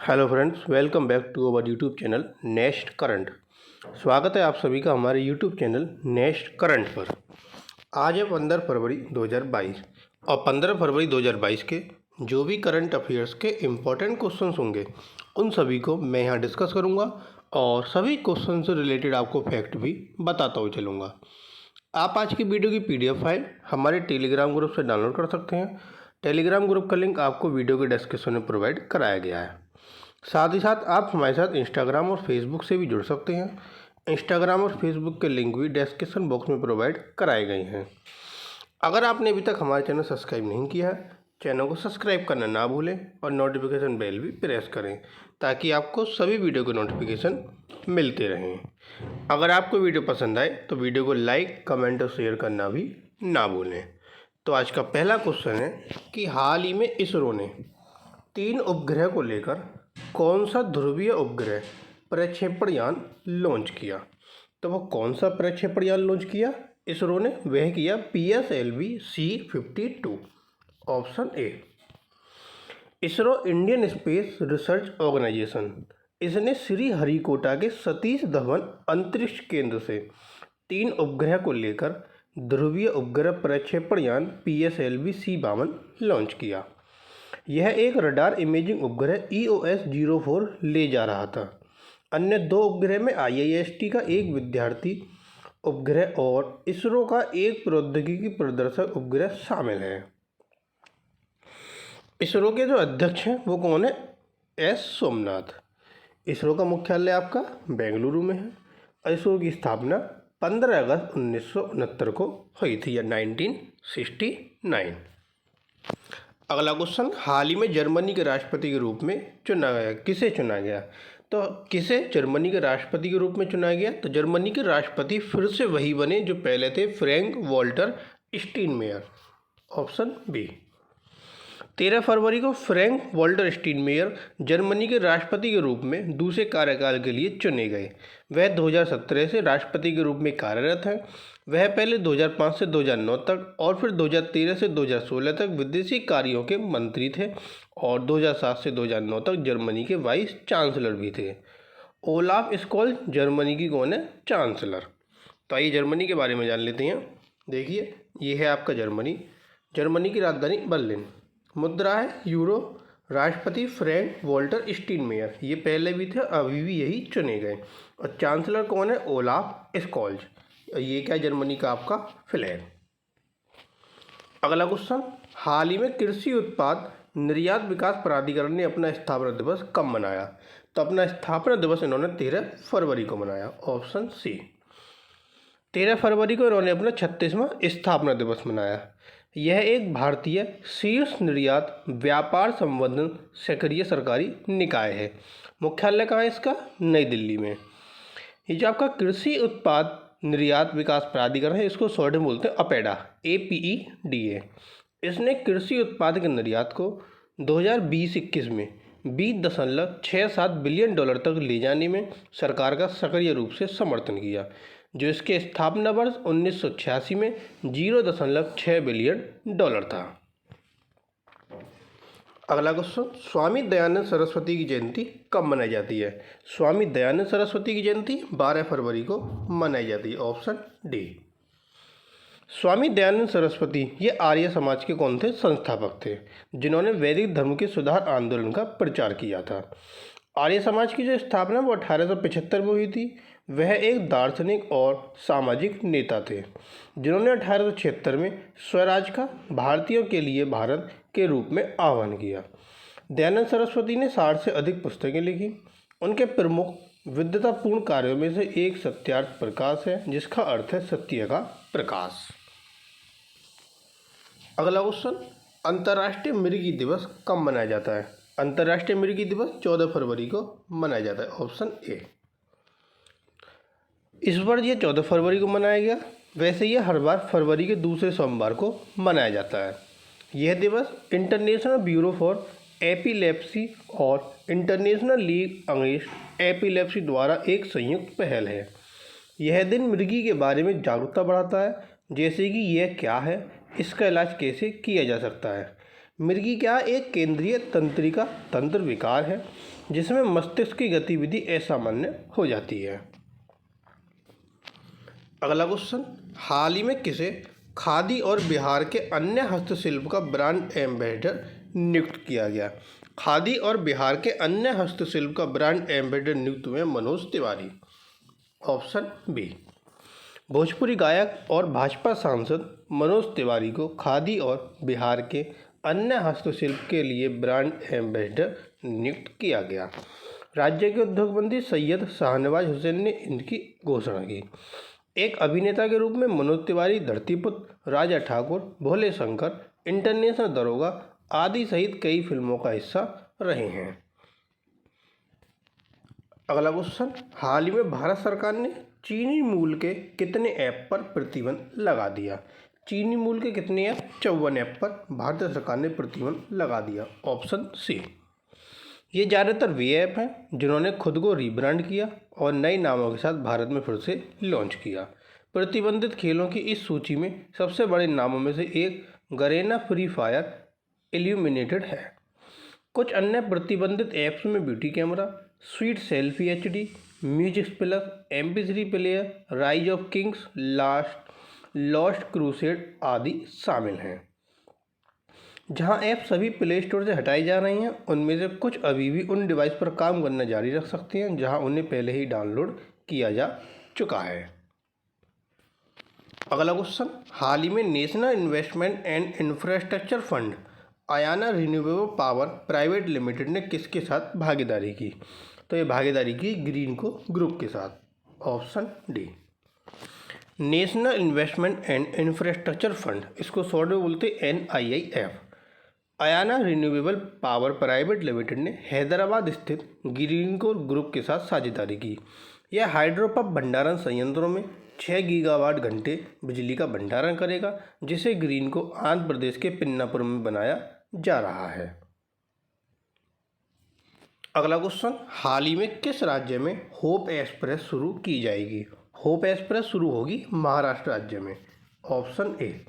Hello friends, welcome back to our YouTube channel nest current. स्वागत है आप सभी का हमारे यूट्यूब चैनल नेस्ट करंट पर। आज है 15 फरवरी 2022 और 15 फरवरी 2022 के जो भी करंट अफेयर्स के इम्पोर्टेंट क्वेश्चंस होंगे उन सभी को मैं यहाँ डिस्कस करूँगा और सभी क्वेश्चन से रिलेटेड आपको फैक्ट भी बताता हुआ चलूँगा। आप आज की वीडियो की PDF फाइल हमारे टेलीग्राम ग्रुप से डाउनलोड कर सकते हैं। टेलीग्राम ग्रुप का लिंक आपको वीडियो के डिस्क्रिप्शन में प्रोवाइड कराया गया है। साथ ही साथ आप हमारे साथ इंस्टाग्राम और फेसबुक से भी जुड़ सकते हैं। इंस्टाग्राम और फेसबुक के लिंक भी डिस्क्रिप्शन बॉक्स में प्रोवाइड कराए गए हैं। अगर आपने अभी तक हमारे चैनल सब्सक्राइब नहीं किया है, चैनल को सब्सक्राइब करना ना भूलें और नोटिफिकेशन बेल भी प्रेस करें ताकि आपको सभी वीडियो के नोटिफिकेशन मिलते रहें। अगर आपको वीडियो पसंद आए तो वीडियो को लाइक, कमेंट और शेयर करना भी ना भूलें। तो आज का पहला क्वेश्चन है कि हाल ही में इसरो ने 3 उपग्रह को लेकर कौन सा ध्रुवीय उपग्रह प्रक्षेपण यान लॉन्च किया। तो वो कौन सा प्रक्षेपण यान लॉन्च किया इसरो ने? वह किया PSLV-C52। Option A. ISRO Indian space research organisation इसने श्रीहरिकोटा के सतीश धवन अंतरिक्ष केंद्र से 3 उपग्रह को लेकर ध्रुवीय उपग्रह प्रक्षेपण यान PSLV-C52 लॉन्च किया। यह एक रडार इमेजिंग उपग्रह EOS-04 ले जा रहा था। अन्य 2 उपग्रह में IIST का एक विद्यार्थी उपग्रह और इसरो का एक प्रौद्योगिकी प्रदर्शक उपग्रह शामिल है। इसरो के जो अध्यक्ष हैं वो कौन है? S सोमनाथ। इसरो का मुख्यालय आपका बेंगलुरु में है और इसरो की स्थापना 15 अगस्त 1969 को हुई थी, या 1969। अगला क्वेश्चन, हाल ही में जर्मनी के राष्ट्रपति के रूप में चुना गया, किसे चुना गया? तो किसे जर्मनी के राष्ट्रपति के रूप में चुना गया? तो जर्मनी के राष्ट्रपति फिर से वही बने जो पहले थे, Frank Walter Steinmeier. Option b. 13 फरवरी को फ्रैंक वॉल्टर स्टीनमेयर जर्मनी के राष्ट्रपति के रूप में दूसरे कार्यकाल के लिए चुने गए। वह 2017 से राष्ट्रपति के रूप में कार्यरत हैं। वह पहले 2005 से 2009 तक और फिर 2013 से 2016 तक विदेशी कार्यों के मंत्री थे और 2007 से 2009 तक जर्मनी के वाइस चांसलर भी थे। ओलाफ स्कोल्ज जर्मनी की कौन है? चांसलर। तो आइए जर्मनी के बारे में जान लेते हैं। देखिए, ये है आपका जर्मनी। जर्मनी की राजधानी बर्लिन। मुद्रा है यूरो। राष्ट्रपति फ्रैंक वॉल्टर स्टीनमेयर, ये पहले भी थे, अभी भी यही चुने गए। और चांसलर कौन है? Olaf Scholz. ये क्या? जर्मनी का आपका फ्लैग। अगला क्वेश्चन, हाल ही में कृषि उत्पाद निर्यात विकास प्राधिकरण ने अपना स्थापना दिवस कब मनाया? तो अपना स्थापना दिवस इन्होंने 13 फरवरी को मनाया। Option C. 13 फरवरी को इन्होंने अपना 36वां स्थापना दिवस मनाया। यह एक भारतीय शीर्ष निर्यात व्यापार संवर्धन सक्रिय सरकारी निकाय है। मुख्यालय कहाँ है इसका? नई दिल्ली में। ये जो आपका कृषि उत्पाद निर्यात विकास प्राधिकरण है, इसको शॉर्ट में बोलते हैं अपेडा, APEDA। इसने कृषि उत्पाद के निर्यात को 2020-21 में $20.67 बिलियन तक ले जाने में सरकार का सक्रिय रूप से समर्थन किया, जो इसके स्थापना वर्ष 1986 में $0.6 बिलियन था। अगला क्वेश्चन, स्वामी दयानंद सरस्वती की जयंती कब मनाई जाती है? स्वामी दयानंद सरस्वती की जयंती 12 फरवरी को मनाई जाती है। Option d. स्वामी दयानंद सरस्वती ये आर्य समाज के कौन थे? संस्थापक थे, जिन्होंने वैदिक धर्म के सुधार आंदोलन का प्रचार किया था। आर्य समाज की जो स्थापना वो 1875 में हुई थी। वह एक दार्शनिक और सामाजिक नेता थे, जिन्होंने 1876 में स्वराज का भारतीयों के लिए भारत के रूप में आह्वान किया। दयानंद सरस्वती ने 60 से अधिक पुस्तकें लिखी। उनके प्रमुख विद्वतापूर्ण कार्यों में से एक सत्यार्थ प्रकाश है, जिसका अर्थ है सत्य का प्रकाश। अगला क्वेश्चन, अंतर्राष्ट्रीय मृगी दिवस कब मनाया जाता है? अंतर्राष्ट्रीय मृगी दिवस 14 फरवरी को मनाया जाता है। Option A. इस वर्ष ये 14 फरवरी को मनाया गया। वैसे ये हर बार फरवरी के दूसरे सोमवार को मनाया जाता है। यह दिवस इंटरनेशनल ब्यूरो फॉर एपिलेप्सी और इंटरनेशनल लीग अगेंस्ट एपिलेप्सी द्वारा एक संयुक्त पहल है। यह दिन मृगी के बारे में जागरूकता बढ़ाता है, जैसे कि यह क्या है, इसका इलाज कैसे किया जा सकता है। मिर्गी क्या एक केंद्रीय तंत्रिका तंत्र विकार है जिसमें मस्तिष्क की गतिविधि असामान्य हो जाती है। अगला क्वेश्चन, हाल ही में किसे खादी और बिहार के अन्य हस्तशिल्प का ब्रांड एम्बेसडर नियुक्त किया गया? खादी और बिहार के अन्य हस्तशिल्प का ब्रांड एम्बेसडर नियुक्त हुए मनोज तिवारी। Option b. भोजपुरी गायक और भाजपा सांसद मनोज तिवारी को खादी और बिहार के अन्य हस्तशिल्प के लिए ब्रांड एम्बेसडर नियुक्त किया गया। राज्य के उद्योग मंत्री सैयद शाहनवाज हुसैन ने इनकी घोषणा की। एक अभिनेता के रूप में मनोज तिवारी धरतीपुत्र, राजा ठाकुर, भोले शंकर, इंटरनेशनल दरोगा आदि सहित कई फिल्मों का हिस्सा रहे हैं। अगला क्वेश्चन, हाल ही में भारत सरकार ने चीनी मूल के कितने ऐप पर प्रतिबंध लगा दिया? चीनी मूल के कितने ऐप? 54 ऐप पर भारत सरकार ने प्रतिबंध लगा दिया। Option C. ये ज़्यादातर वे ऐप हैं जिन्होंने खुद को रीब्रांड किया और नए नामों के साथ भारत में फिर से लॉन्च किया। प्रतिबंधित खेलों की इस सूची में सबसे बड़े नामों में से एक गरेना फ्री फायर इल्यूमिनेटेड है। कुछ अन्य प्रतिबंधित ऐप्स में beauty camera, sweet selfie HD, music plus, MP3 player, rise of Kings, lost crusade आदि शामिल हैं। जहां ऐप सभी प्ले स्टोर से हटाई जा रही हैं, उनमें से कुछ अभी भी उन डिवाइस पर काम करना जारी रख सकती हैं जहां उन्हें पहले ही डाउनलोड किया जा चुका है। अगला क्वेश्चन, हाल ही में national investment and infrastructure fund Ayana renewable power private limited ने किसके साथ भागीदारी की? तो ये भागीदारी की ग्रीनको ग्रुप के साथ। Option D. National investment and infrastructure fund, इसको शॉर्ट में बोलते NIIF, Ayana renewable power private limited ने हैदराबाद स्थित ग्रीनको ग्रुप के साथ साझेदारी की। यह हाइड्रोपंप भंडारण संयंत्रों में 6 गीगावाट घंटे बिजली का भंडारण करेगा, जिसे ग्रीनको आंध्र प्रदेश के पिन्नापुर में बनाया जा रहा है। अगला क्वेश्चन, हाल ही में किस राज्य में होप एक्सप्रेस शुरू की जाएगी? होप एक्सप्रेस शुरू होगी महाराष्ट्र राज्य में। Option A.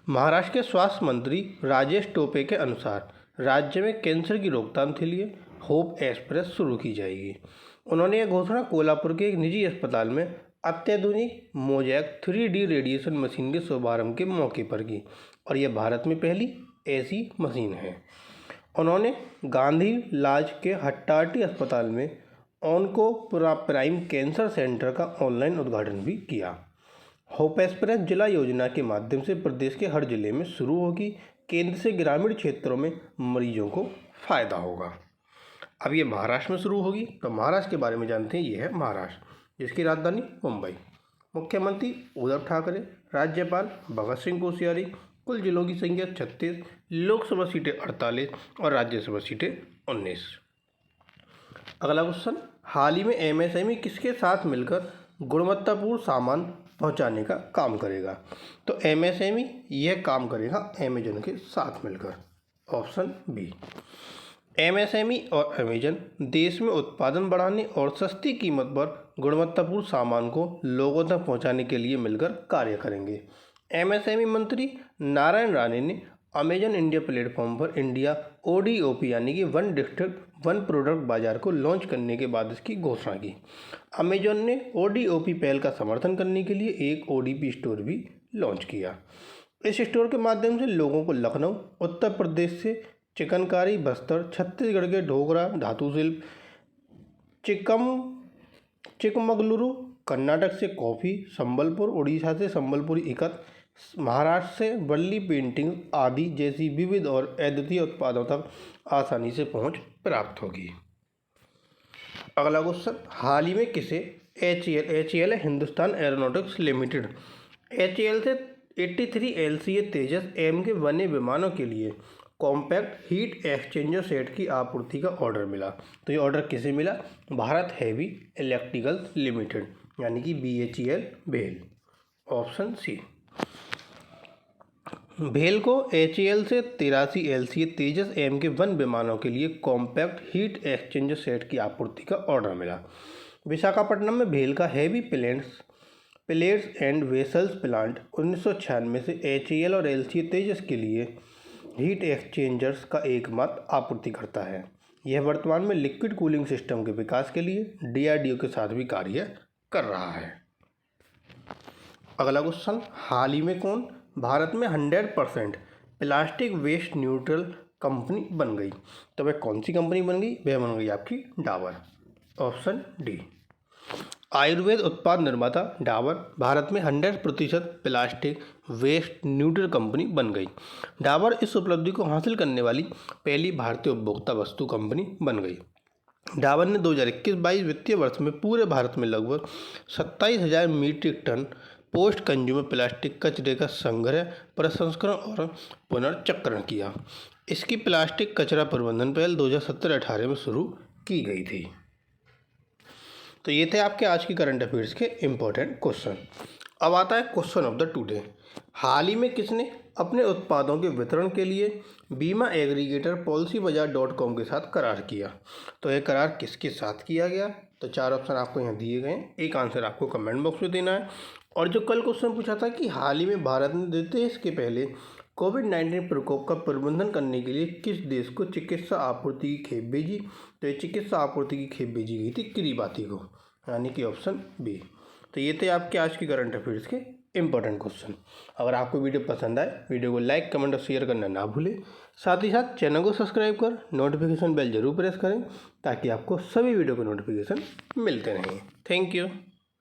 महाराष्ट्र के स्वास्थ्य मंत्री राजेश टोपे के अनुसार राज्य में कैंसर की रोकथाम के लिए होप एक्सप्रेस शुरू की जाएगी। उन्होंने यह घोषणा कोल्हापुर के एक निजी अस्पताल में अत्याधुनिक मोजैक 3D रेडिएशन मशीन के शुभारंभ के मौके पर की और यह भारत में पहली ऐसी मशीन है। उन्होंने गांधी लाज के हट्टाटी अस्पताल में ऑनको प्राइम कैंसर सेंटर का ऑनलाइन उद्घाटन भी किया। होप एक्सप्रेस जिला योजना के माध्यम से प्रदेश के हर जिले में शुरू होगी। केंद्र से ग्रामीण क्षेत्रों में मरीजों को फायदा होगा। अब ये महाराष्ट्र में शुरू होगी, तो महाराष्ट्र के बारे में जानते हैं। ये है महाराष्ट्र, जिसकी राजधानी मुंबई, मुख्यमंत्री उद्धव ठाकरे, राज्यपाल भगत सिंह कोश्यारी, कुल जिलों की संख्या 36, लोकसभा सीटें 48 और राज्यसभा सीटें 19। अगला क्वेश्चन, हाल ही में MSME किसके साथ मिलकर गुणवत्तापूर्ण सामान पहुंचाने का काम करेगा? तो MSME यह काम करेगा अमेजन के साथ मिलकर। Option B. MSME और अमेजन देश में उत्पादन बढ़ाने और सस्ती कीमत पर गुणवत्तापूर्ण सामान को लोगों तक पहुंचाने के लिए मिलकर कार्य करेंगे। MSME मंत्री नारायण राणे ने अमेजन इंडिया प्लेटफॉर्म पर इंडिया ODOP यानी कि वन डिस्ट्रिक्ट वन प्रोडक्ट बाजार को लॉन्च करने के बाद इसकी घोषणा की। अमेजन ने ODOP पहल का समर्थन करने के लिए एक ODP स्टोर भी लॉन्च किया। इस स्टोर के माध्यम से लोगों को लखनऊ, उत्तर प्रदेश से चिकनकारी, बस्तर, छत्तीसगढ़ के ढोकरा धातु शिल्प, चिकमगलुरु, कर्नाटक से कॉफ़ी, संबलपुर उड़ीसा से संबलपुरी इकत, महाराष्ट्र से वल्ली पेंटिंग आदि जैसी विविध और अद्वितीय उत्पादों तक आसानी से पहुंच प्राप्त होगी। अगला क्वेश्चन, हाल ही में किसे HAL है हिंदुस्तान एरोनॉटिक्स लिमिटेड, HAL से 83 LCA तेजस M के बने विमानों के लिए कॉम्पैक्ट हीट एक्सचेंजर सेट की आपूर्ति का ऑर्डर मिला। तो ये ऑर्डर किसे मिला? भारत हेवी इलेक्ट्रिकल्स लिमिटेड यानी कि BHEL भेल। Option C. भेल को HAL से 83 LCA तेजस M के 1 विमानों के लिए कॉम्पैक्ट हीट एक्सचेंजर सेट की आपूर्ति का ऑर्डर मिला। विशाखापट्टनम में भेल का heavy plates and vessels plant 1996 से HAL और LCA तेजस के लिए हीट एक्सचेंजर्स का एकमात्र आपूर्तिकर्ता है। यह वर्तमान में लिक्विड कूलिंग सिस्टम के विकास के लिए DRDO के साथ भी कार्य कर रहा है। अगला क्वेश्चन, हाल ही में कौन भारत में 100% प्लास्टिक वेस्ट न्यूट्रल कंपनी बन गई? तो वह कौन सी कंपनी बन गई? वह बन गई आपकी डाबर। Option D. आयुर्वेद उत्पाद निर्माता डाबर भारत में 100% प्लास्टिक वेस्ट न्यूट्रल कंपनी बन गई। डाबर इस उपलब्धि को हासिल करने वाली पहली भारतीय उपभोक्ता वस्तु कंपनी बन गई। डाबर ने 2021-22 वित्तीय वर्ष में पूरे भारत में लगभग 27,000 metric tonne post consumer plastic कचरे का संग्रह, प्रसंस्करण और पुनर्चक्रण किया। इसकी प्लास्टिक कचरा प्रबंधन पहल 2017-18 में शुरू की गई थी। तो ये थे आपके आज की करंट अफेयर्स के इम्पोर्टेंट क्वेश्चन। अब आता है क्वेश्चन ऑफ द टुडे। हाल ही में किसने अपने उत्पादों के वितरण के लिए बीमा एग्रीगेटर policybazaar.com के साथ करार किया? तो यह करार किसके साथ किया गया? तो 4 ऑप्शन आपको यहाँ दिए गए हैं, एक आंसर आपको कमेंट बॉक्स में देना है। और जो कल क्वेश्चन पूछा था कि हाल ही में भारत ने देश के पहले कोविड-19 प्रकोप का प्रबंधन करने के लिए किस देश को चिकित्सा आपूर्ति की खेप भेजी? तो ये चिकित्सा आपूर्ति की खेप भेजी गई थी किरीबाती को, यानी कि ऑप्शन बी। तो ये थे आपके आज की करंट अफेयर्स के इम्पोर्टेंट क्वेश्चन। अगर आपको वीडियो पसंद आए, वीडियो को लाइक, कमेंट और शेयर करना ना भूलें। साथ ही साथ चैनल को सब्सक्राइब कर नोटिफिकेशन बेल जरूर प्रेस करें ताकि आपको सभी वीडियो के नोटिफिकेशन मिलते रहें। Thank you.